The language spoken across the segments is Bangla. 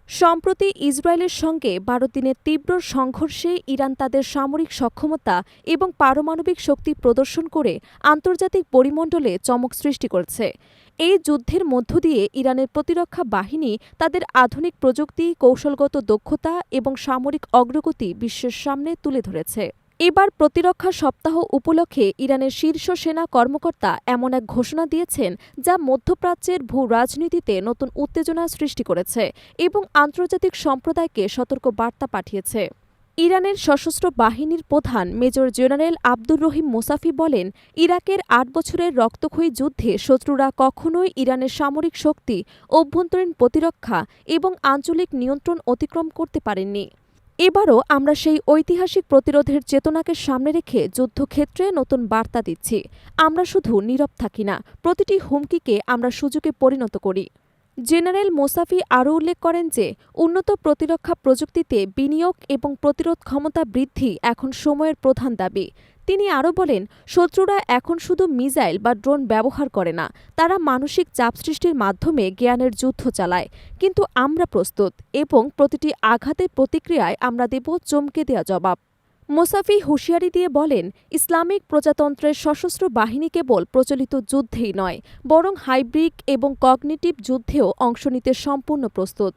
সম্প্রতি ইসরায়েলের সঙ্গে ১২ দিনের তীব্র সংঘর্ষে ইরান তাদের সামরিক সক্ষমতা এবং পারমাণবিক শক্তি প্রদর্শন করে আন্তর্জাতিক পরিমণ্ডলে চমক সৃষ্টি করেছে। এই যুদ্ধের মধ্য দিয়ে ইরানের প্রতিরক্ষা বাহিনী তাদের আধুনিক প্রযুক্তি, কৌশলগত দক্ষতা এবং সামরিক অগ্রগতি বিশ্বের সামনে তুলে ধরেছে। এবার প্রতিরক্ষা সপ্তাহ উপলক্ষে ইরানের শীর্ষ সেনা কর্মকর্তা এমন এক ঘোষণা দিয়েছেন যা মধ্যপ্রাচ্যের ভূ রাজনীতিতে নতুন উত্তেজনা সৃষ্টি করেছে এবং আন্তর্জাতিক সম্প্রদায়কে সতর্ক বার্তা পাঠিয়েছে। ইরানের সশস্ত্র বাহিনীর প্রধান মেজর জেনারেল আব্দুর রহিম মোসাফি বলেন, ইরাকের ৮ বছরের রক্তক্ষয়ী যুদ্ধে শত্রুরা কখনোই ইরানের সামরিক শক্তি, অভ্যন্তরীণ প্রতিরক্ষা এবং আঞ্চলিক নিয়ন্ত্রণ অতিক্রম করতে পারেননি। এবারও আমরা সেই ঐতিহাসিক প্রতিরোধের চেতনাকে সামনে রেখে যুদ্ধক্ষেত্রে নতুন বার্তা দিচ্ছি। আমরা শুধু নীরব থাকি না, প্রতিটি হুমকিকে আমরা সুযোগে পরিণত করি। জেনারেল মোসাফি আরও উল্লেখ করেন যে উন্নত প্রতিরক্ষা প্রযুক্তিতে বিনিয়োগ এবং প্রতিরোধ ক্ষমতা বৃদ্ধি এখন সময়ের প্রধান দাবি। তিনি আরও বলেন, শত্রুরা এখন শুধু মিসাইল বা ড্রোন ব্যবহার করে না, তারা মানসিক চাপ সৃষ্টির মাধ্যমে জ্ঞানের যুদ্ধ চালায়। কিন্তু আমরা প্রস্তুত এবং প্রতিটি আঘাতের প্রতিক্রিয়ায় আমরা দেব চমকে দেওয়া জবাব। মোসাফি হুঁশিয়ারি দিয়ে বলেন, ইসলামিক প্রজাতন্ত্রের সশস্ত্র বাহিনী কেবল প্রচলিত যুদ্ধেই নয়, বরং হাইব্রিড এবং কগনিটিভ যুদ্ধেও অংশ নিতে সম্পূর্ণ প্রস্তুত।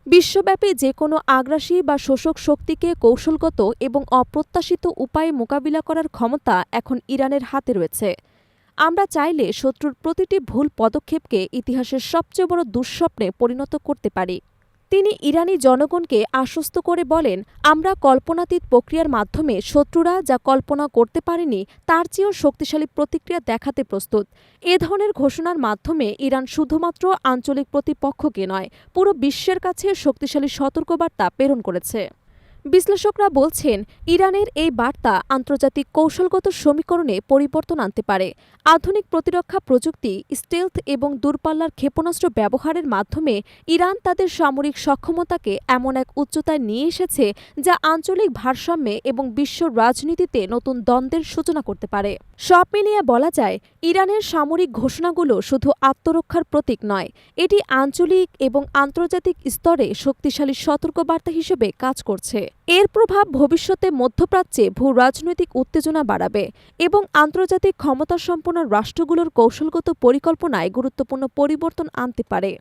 বিশ্বব্যাপী যে কোনো আগ্রাসী বা শোষক শক্তিকে কৌশলগত এবং অপ্রত্যাশিত উপায়ে মোকাবিলা করার ক্ষমতা এখন ইরানের হাতে রয়েছে। আমরা চাইলে শত্রুর প্রতিটি ভুল পদক্ষেপকে ইতিহাসের সবচেয়ে বড় দুঃস্বপ্নে পরিণত করতে পারি। তিনি ইরানি জনগণকে আশ্বস্ত করে বলেন, আমরা কল্পনাতীত প্রক্রিয়ার মাধ্যমে শত্রুরা যা কল্পনা করতে পারেনি তার চেয়েও শক্তিশালী প্রতিক্রিয়া দেখাতে প্রস্তুত। এ ধরনের ঘোষণার মাধ্যমে ইরান শুধুমাত্র আঞ্চলিক প্রতিপক্ষকে নয়, পুরো বিশ্বের কাছে শক্তিশালী সতর্কবার্তা প্রেরণ করেছে। বিশ্লেষকরা বলছেন, ইরানের এই বার্তা আন্তর্জাতিক কৌশলগত সমীকরণে পরিবর্তন আনতে পারে। আধুনিক প্রতিরক্ষা প্রযুক্তি, স্টেলথ এবং দূরপাল্লার ক্ষেপণাস্ত্র ব্যবহারের মাধ্যমে ইরান তাদের সামরিক সক্ষমতাকে এমন এক উচ্চতায় নিয়ে এসেছে যা আঞ্চলিক ভারসাম্যে এবং বিশ্ব রাজনীতিতে নতুন দ্বন্দ্বের সূচনা করতে পারে। সব মিলিয়ে বলা যায়, ইরানের সামরিক ঘোষণাগুলো শুধু আত্মরক্ষার প্রতীক নয়, এটি আঞ্চলিক এবং আন্তর্জাতিক স্তরে শক্তিশালী সতর্কবার্তা হিসেবে কাজ করছে। এর প্রভাব ভবিষ্যতে মধ্যপ্রাচ্যে ভূ রাজনৈতিক উত্তেজনা বাড়াবে এবং আন্তর্জাতিক ক্ষমতাসম্পন্ন রাষ্ট্রগুলোর কৌশলগত পরিকল্পনায় গুরুত্বপূর্ণ পরিবর্তন আনতে পারে।